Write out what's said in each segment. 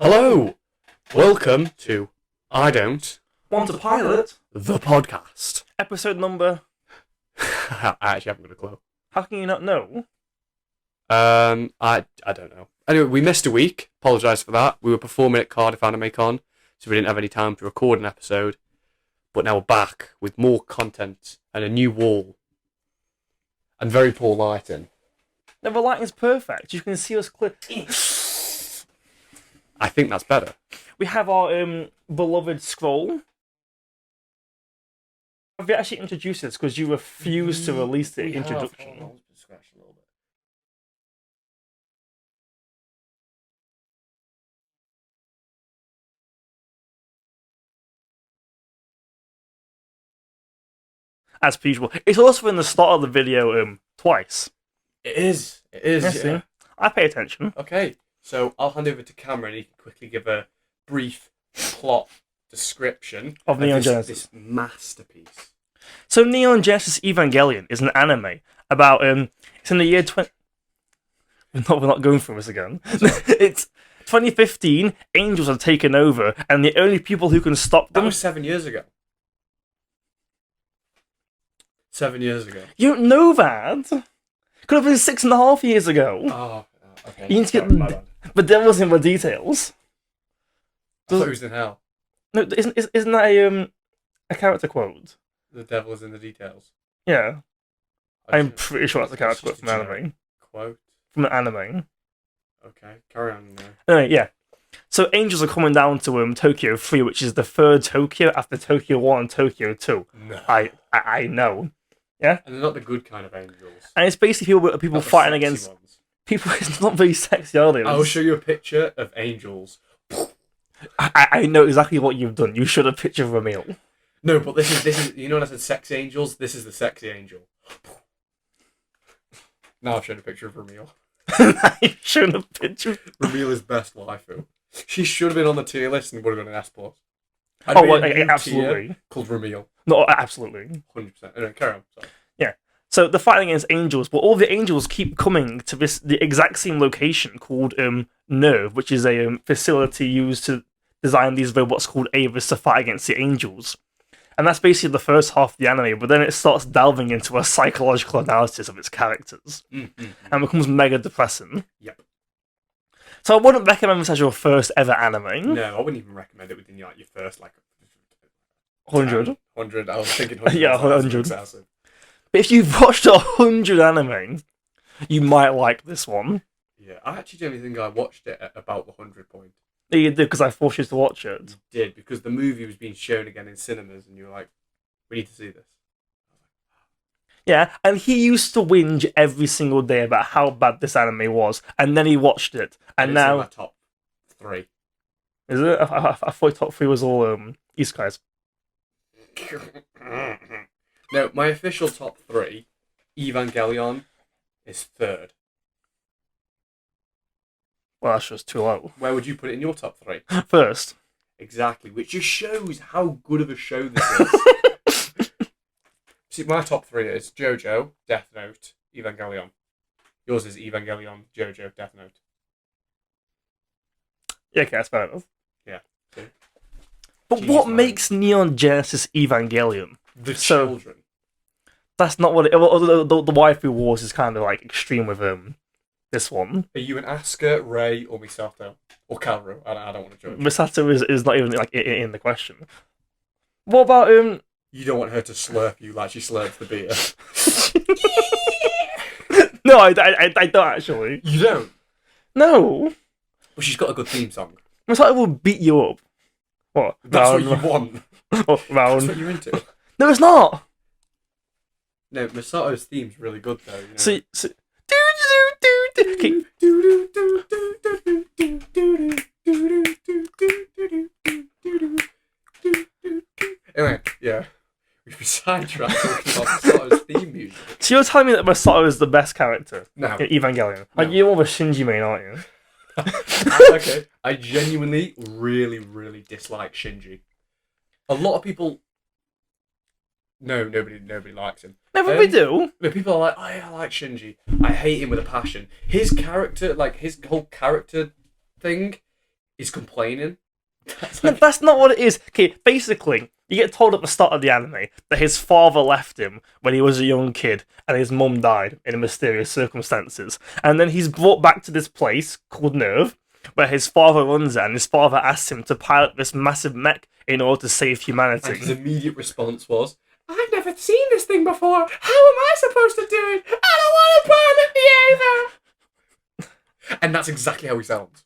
Hello! Welcome to I Don't Want to Pilot? the podcast. Episode number. I actually haven't got a clue. How can you not know? I don't know. Anyway, we missed a week. Apologise for that. We were performing at Cardiff Anime Con, so we didn't have any time to record an episode. But now we're back with more content and a new wall. And very poor lighting. No, the lighting's perfect. You can see us clear. I think that's better. We have our beloved scroll. Have you actually introduced this? Because you refused to release the introduction. As per usual. It's also in the start of the video twice. It is. Yeah. I pay attention. Okay, so I'll hand over to Cameron and he can quickly give a brief plot description of Neon Genesis. This masterpiece. So Neon Genesis Evangelion is an anime about it's in the year we're not going through this again. It's 2015. Angels have taken over, and the only people who can stop them. That was 7 years ago. 7 years ago. You don't know that. Could have been 6.5 years ago. Oh, okay. You need to get the devil's in the details. I thought he was in hell. No, isn't that a character quote? The devil is in the details. Yeah, I'm pretty sure that's a character quote from an anime. Quote from an anime. Okay, carry on. Anyway, yeah. So angels are coming down to Tokyo 3, which is the third Tokyo after Tokyo 1 and Tokyo 2. No. I know. Yeah? And they're not the good kind of angels. And it's basically people fighting against ones. People. It's not very sexy, are they? I'll show you a picture of angels. I know exactly what you've done. You showed a picture of a meal. No, but this is you know when I said sexy angels, this is the sexy angel. Now I've shown a picture of Ramil. You've shown a picture. Ramil is best waifu. She should have been on the tier list and would have been an S+. Absolutely. Called Ramil. No, absolutely. 100%. Anyway, carry on. Sorry. Yeah. So they're fighting against angels, but all the angels keep coming to the exact same location called Nerve, which is a facility used to design these robots called Avis to fight against the angels. And that's basically the first half of the anime, but then it starts delving into a psychological analysis of its characters. And becomes mega depressing. Yep. So I wouldn't recommend this as your first ever anime. No, I wouldn't even recommend it within your first 100. 100. I was thinking 100. Yeah, 100. But if you've watched 100 anime, you might like this one. Yeah, I actually don't even think I watched it at about the 100 point. You did, because I forced you to watch it. You did, because the movie was being shown again in cinemas, and you were like, we need to see this. Yeah, and he used to whinge every single day about how bad this anime was, and then he watched it, and now... It's in my top 3. Is it? I thought top 3 was all East guys. No, my official top 3, Evangelion, is 3rd. Well, that's just too low. Where would you put it in your top 3? First. Exactly, which just shows how good of a show this is. See, my top 3 is JoJo, Death Note, Evangelion. Yours is Evangelion, JoJo, Death Note. Yeah, okay, that's fair enough. Yeah. See? But what makes Neon Genesis Evangelion? The children. That's not what it... The Waifu Wars is kind of like extreme with this one. Are you an Asuka, Rei, or Misato? Or Kaoru? I don't want to judge. Misato is not even like in the question. What about You don't want her to slurp you like she slurps the beer. No, I don't actually. You don't? No. But she's got a good theme song. Misato will beat you up. What? That's what you want. Round. That's what you're into. No, it's not. No, Misato's theme's really good though. You know? So Anyway, yeah. We've been sidetracked talking about Misato's theme music. So you're telling me that Misato is the best character in Evangelion? No. Like, you're more of a Shinji main, aren't you? Okay. I genuinely really, really dislike Shinji. A lot of people... No, nobody likes him. Never do. But people are like, oh yeah, I like Shinji. I hate him with a passion. His character, like his whole character thing, is complaining. That's No, like, that's not what it is. Okay, basically, you get told at the start of the anime that his father left him when he was a young kid, and his mum died in mysterious circumstances. And then he's brought back to this place called Nerve, where his father runs it, and his father asks him to pilot this massive mech in order to save and humanity. his immediate response was, "I've never seen this thing before. How am I supposed to do it? I don't want to pilot the Ava." And that's exactly how he sounds.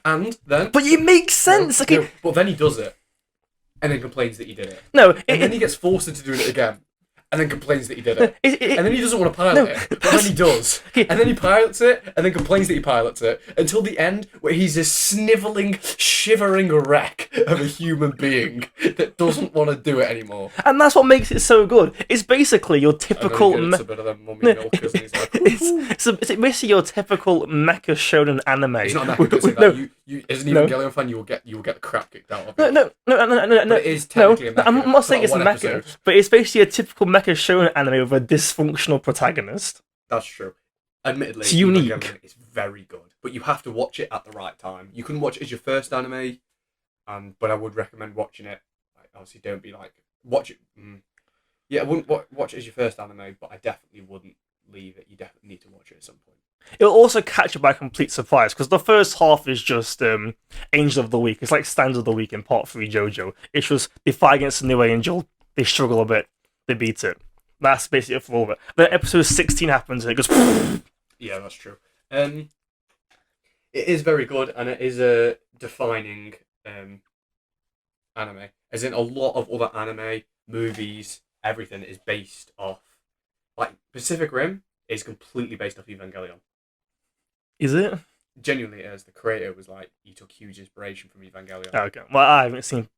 And then, But it makes sense. Okay, no, but then he does it, and then complains that he did it. no, And then he gets forced into doing it again, and then complains that he did it. it- And then he doesn't want to pilot it, but then he does. Okay. And then he pilots it, and then complains that he pilots it, until the end, where he's this snivelling, shivering wreck of a human being that doesn't want to do it anymore. and that's what makes it so good. It's basically your typical. It's a bit of them mummy milkers, and he's like, It's basically your typical mecha shonen anime. he's not that good at No, that. You, as an No. Evangelion fan, you will get the crap kicked out of no, you. no, no, no, no, no. But it is technically a mecha. I'm not It's saying not it's a one mecha, episode. but it's basically a typical mecha shonen anime with a dysfunctional protagonist. That's true. Admittedly, It's unique. Evangelion is very good, but you have to watch it at the right time. You couldn't watch it as your first anime, but I would recommend watching it. Like, obviously, don't be like watch it. Yeah, I wouldn't watch it as your first anime, but I definitely wouldn't leave it. You definitely need to watch it at some point. It'll also catch you by complete surprise because the first half is just Angel of the Week. It's like Standard of the Week in Part 3 JoJo. It's just they fight against a new angel, they struggle a bit, they beat it. That's basically it for all of it. Then episode 16 happens and it goes. Yeah, that's true. It is very good, and it is a defining anime. As in, a lot of other anime, movies, everything is based off. Like, Pacific Rim is completely based off Evangelion. Is it? Genuinely, it is. The creator was like, he took huge inspiration from Evangelion. Okay. Well, I haven't seen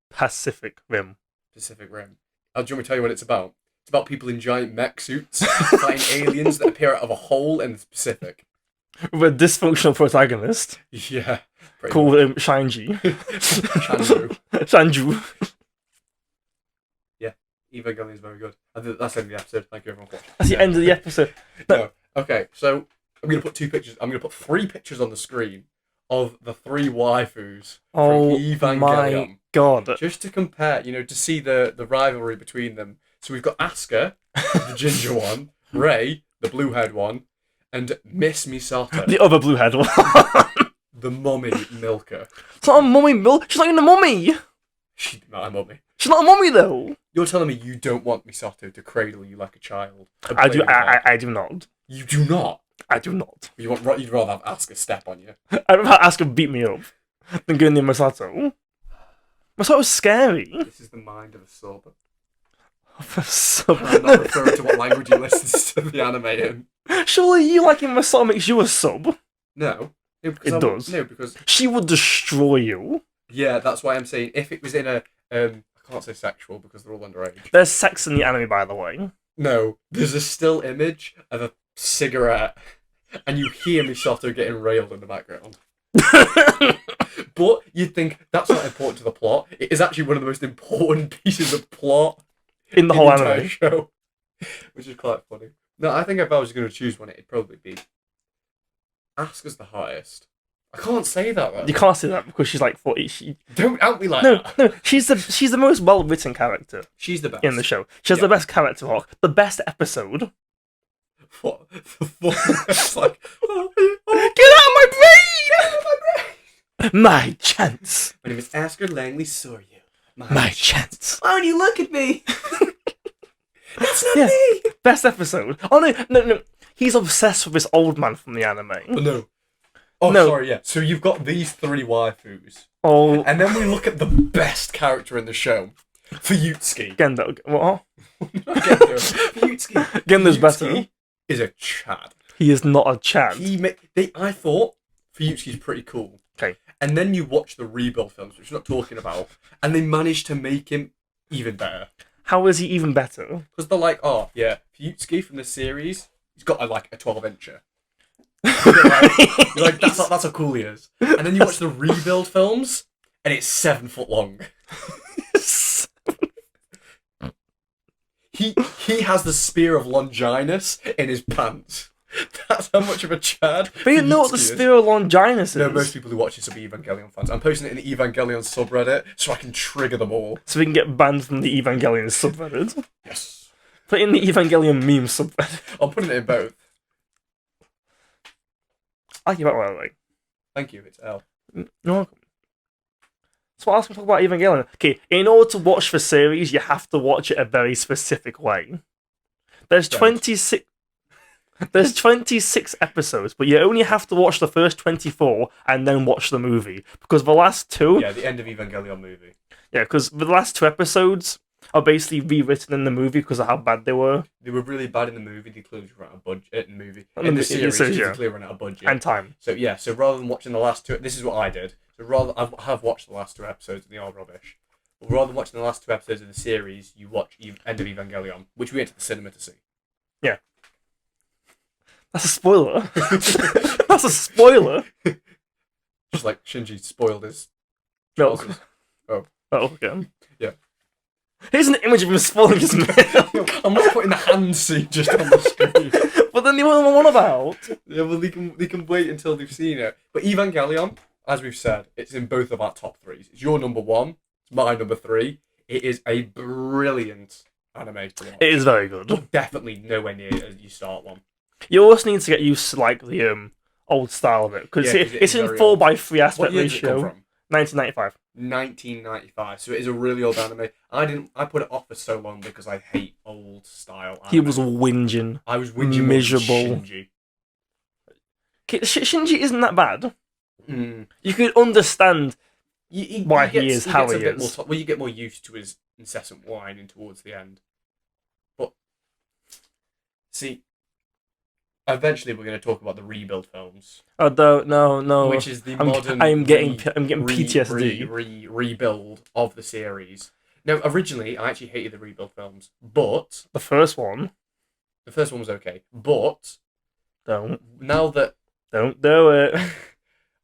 Pacific Rim. Pacific Rim. Do you want me to tell you what it's about? It's about people in giant mech suits fighting aliens that appear out of a hole in the Pacific. With a dysfunctional protagonist Yeah. called Shinji. Shanju. Shanju. Evangelion is very good. I think that's the end of the episode. Thank you, everyone, for watching. That's the end of the episode. No. Okay, so I'm going to put 2 pictures. I'm going to put 3 pictures on the screen of the 3 waifus Oh from Evangelion. my god. Just to compare, to see the rivalry between them. So we've got Asuka, the ginger one, Rei, the blue-haired one, and Miss Misato, The other blue head one. the mummy milker. It's not a mummy, Bill. She's not even a mummy. She's not a mummy. She's not a mummy, though. You're telling me you don't want Misato to cradle you like a child? and I play do. with you like- I do not. You do not. I do not. You'd rather have Asuka step on you. I'd rather ask her to beat me up than go near Masato. Masato's scary. This is the mind of a sub. So- I'm not referring to what language he listens to the anime in. Surely you liking Masato makes you a sub. No. Because It does. No, because She would destroy you. yeah, that's why I'm saying if it was in a I can't say sexual because they're all underage. There's sex in the anime, by the way. No, there's a still image of a cigarette, and you hear Misato getting railed in the background. But you'd think that's not important to the plot. It is actually one of the most important pieces of plot In the whole entire anime. show, which is quite funny. No, I think if I was going to choose one, it'd probably be Asuka's the highest. I can't say that though. You can't say that because she's like 40. Don't out me like No, that. no, she's the most well written character She's the best in the show. She has the best character arc, the best episode. What? It's like, Get out of my brain! My chance. my name is Asuka Langley Soryu. My chance. Why would you look at me? That's not Yeah. me. Best episode. Oh no. He's obsessed with this old man from the anime. But no. Oh, No. sorry, yeah. So you've got these 3 waifus. Oh, And then we look at the best character in the show. Fuyutsuki. Gendo. What? Fuyutsuki. Gendo's better. Fuyutsuki is a Chad. He is not a Chad. I thought Fuyutsuki's pretty cool. Okay. And then you watch the rebuild films, which we're not talking about, and they managed to make him even better. How is he even better? Because they're like, oh, yeah, Fuyutsuki from this series, he's got a 12-incher. You're like, that's how cool he is. And then you watch the rebuild films, and it's 7 foot long. He has the spear of Longinus in his pants. That's how much of a Chad. But you know what the Sphere Longinus is? No, most people who watch this will be Evangelion fans. I'm posting it in the Evangelion subreddit so I can trigger them all. So we can get banned from the Evangelion subreddit. Yes. Put in the Evangelion meme subreddit. I'm putting it in both. I like you by the way. Thank you, it's L. You're welcome. So what else can we talk about Evangelion? Okay, in order to watch the series, you have to watch it a very specific way. There's 26 episodes, but you only have to watch the first 24 and then watch the movie. Because the last two... Yeah, the end of Evangelion movie. Yeah, because the last two episodes are basically rewritten in the movie because of how bad they were. They were really bad in the movie. They clearly ran out of budget in the movie. In In the the series, they yeah. clearly ran out of budget. And time. So rather than watching the last two... This is what I did. So I have watched the last two episodes and they are rubbish. But rather than watching the last two episodes of the series, you watch End of Evangelion, which we went to the cinema to see. Yeah. That's a spoiler. That's a spoiler. Just like Shinji spoiled his... Milk. Oh. Oh, okay. Yeah. Here's an image of him spoiling his milk. I'm not putting the hand scene just on the screen. But then you know what I'm on about. Yeah, well, they can wait until they've seen it. But Evangelion, as we've said, it's in both of our top threes. It's your number one. It's my number three. It is a brilliant anime to watch. It is very good. Definitely nowhere near as you start one. You also need to get used to like the old style of it because Yeah, 'cause it's it is in very 4:3 aspect What year did it come ratio. from? 1995. 1995. So it is a really old anime. I put it off for so long because I hate old style anime. He was whinging. I was whinging miserable. with Shinji. Okay, Shinji isn't that bad. Mm. You could understand why he gets- is how gets a he bit is. Well, you get more used to his incessant whining towards the end. But see, eventually we're going to talk about the rebuild films, Oh no. which is the I'm modern. getting PTSD. Rebuild of the series. Now, originally, I actually hated the rebuild films, but The first one. the first one was okay. But Don't now that do it.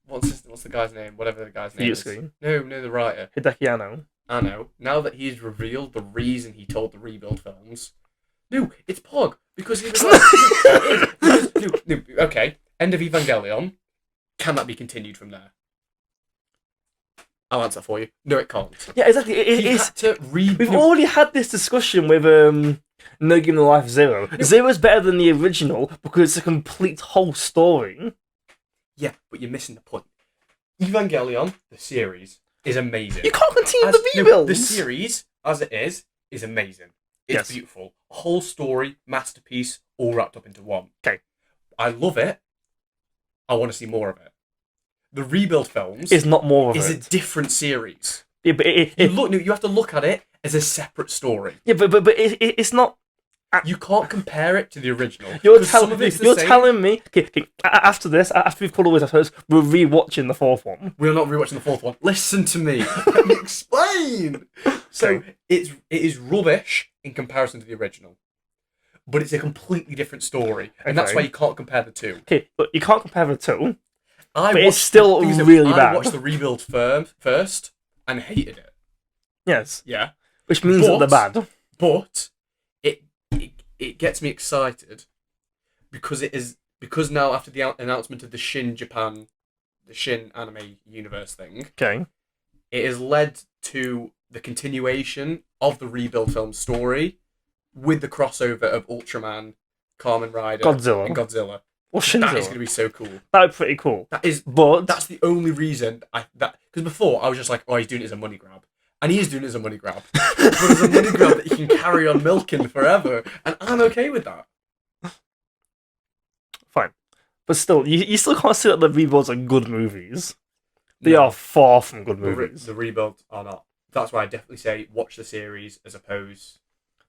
what's the guy's name? Whatever the guy's name is. Fuyutsuki. No, the writer. Hideki Anno. I know. Now that he's revealed the reason he told the rebuild films, no, it's Pog because he was like, okay, end of Evangelion. Can that be continued from there? I'll answer for you. No, it can't. Yeah, exactly. He had to We've already had this discussion with No Game No Life Zero. Zero's better than the original because it's a complete whole story. Yeah, but you're missing the point. Evangelion, the series, is amazing. You can't continue As- the no, rebuilds. the series, as it is amazing. It's Yes. beautiful. A whole story, masterpiece, all wrapped up into one. Okay. I love it. I want to see more of it. The rebuild films It's not more of is a it. different series. Yeah, but You have to look at it as a separate story. yeah, but it's not. You can't compare it to the original. You're 'cause some of it's the you're same. telling me. Okay, after this, after we've called all these episodes, we're rewatching the fourth one. We're not rewatching the fourth one. Listen to me. Let me explain. So Okay. it is rubbish in comparison to the original, but it's a completely different story, and that's Okay. why you can't compare the two. Okay, but you can't compare the two. I But it's watched still the thing is, really I bad. watched the rebuild first and hated it. Yes, Yeah, which means that But- they're bad. but it gets me excited because now after the announcement of the Shin anime universe thing, Okay. it has led to the continuation of the rebuild film story with the crossover of Ultraman, Kamen Rider, Godzilla. and Godzilla. Or That is going Shinzo. to be so cool. That'd be pretty cool. But That's the only reason because before I was just like, oh, he's doing it as a money grab. And he is doing it as a money grab. But it's a money grab that he can carry on milking forever. And I'm okay with that. fine. But still, you still can't say that the rebuilds are good movies. They No. are far from good The movies. rebuilds are not. That's why I definitely say watch the series as opposed.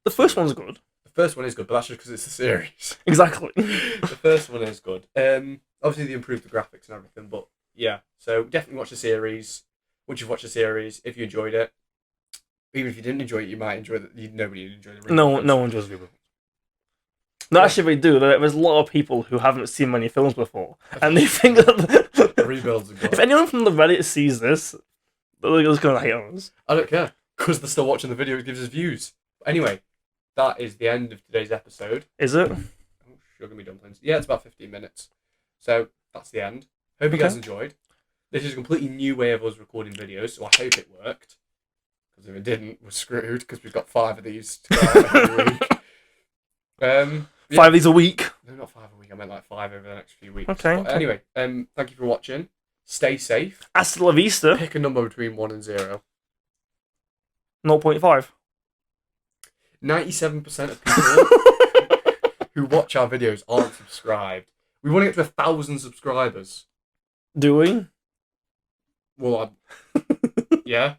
The first one's good. The first one is good, but that's just because it's a series. Exactly. The first one is good. Obviously they improved the graphics and everything, but yeah. So definitely watch the series. Once you've watched the series, if you enjoyed it, even if you didn't enjoy it, you might enjoy it. Nobody would enjoy the No rebuilds. one enjoys rebuilds. No, actually, they do. There's a lot of people who haven't seen many films before, and they think that The rebuilds are good. if anyone from the Reddit sees this, they're just going to hate on us. I don't care because they're still watching the video. It gives us views. Anyway, that is the end of today's episode. Is it? Oh, Sugar Me Dumplings. Yeah, it's about 15 minutes. So that's the end. Hope you guys enjoyed. This is a completely new way of us recording videos, so I hope it worked. Because if it didn't, we're screwed, because we've got 5 of these to go out every week. Yeah. 5 of these a week? No, not 5 a week. I meant like 5 over the next few weeks. Okay. But anyway, thank you for watching. Stay safe. Hasta la vista. Pick a number between 1 and 0. 0.5. 97% of people who watch our videos aren't subscribed. We want to get to 1,000 subscribers. Do we? Well, yeah.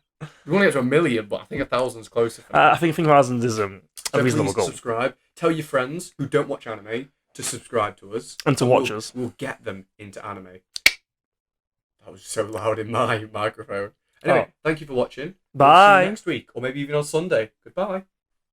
We want to get to 1 million, but I think 1,000's closer. I think 1,000 is a So reasonable please goal. subscribe. Tell your friends who don't watch anime to subscribe to us. And to watch us. We'll get them into anime. That was so loud in my microphone. Anyway, thank you for watching. Bye. We'll see you next week, or maybe even on Sunday. Goodbye.